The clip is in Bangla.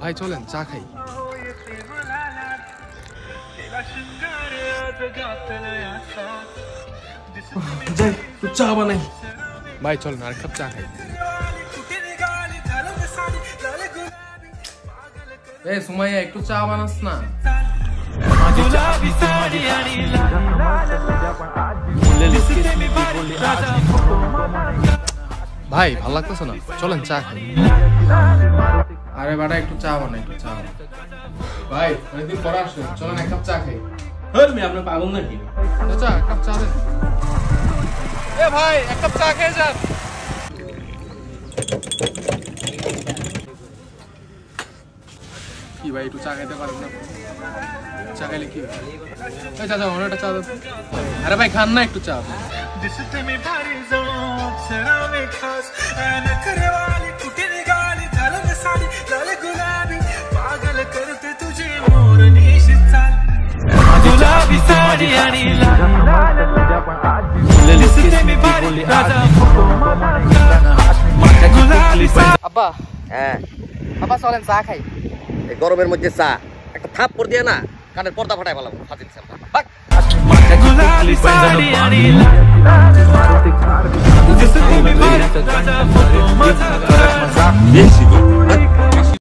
ভাই চলেন চা খাই। যাই তো চা বানাই। ভাই চলেন আর কাপ চা খাই। এ সুমাইয়া একটু চা বানাস না। ভাই ভালো লাগতেছে না, চলেন চা খাই। আরে বাড়া একটু চা বানাই, একটু চা বানাই। ভাই অনেকদিন পরে আসলেন, চলেন এক কাপ চা খাই। আপনার পাগল নাকি? চাচা এক কাপ চা দেন। এ ভাই এক কাপ চা খেয়ে যান। কি ভাই একটু চা খাইতে পারেন না? চা খাইলে কি হয়? এই চাচা আমার একটা চা দেন। আরে ভাই খান না একটু চা। আব্বা হ্যাঁ আব্বা চলেন চা খাই। এই গরমের মধ্যে চা একটা থাপ্পড় দিয়ে না কানের পর্দা ফাটাই ফেলাবো। ফাজিল ছেলে ভাগ। বেশি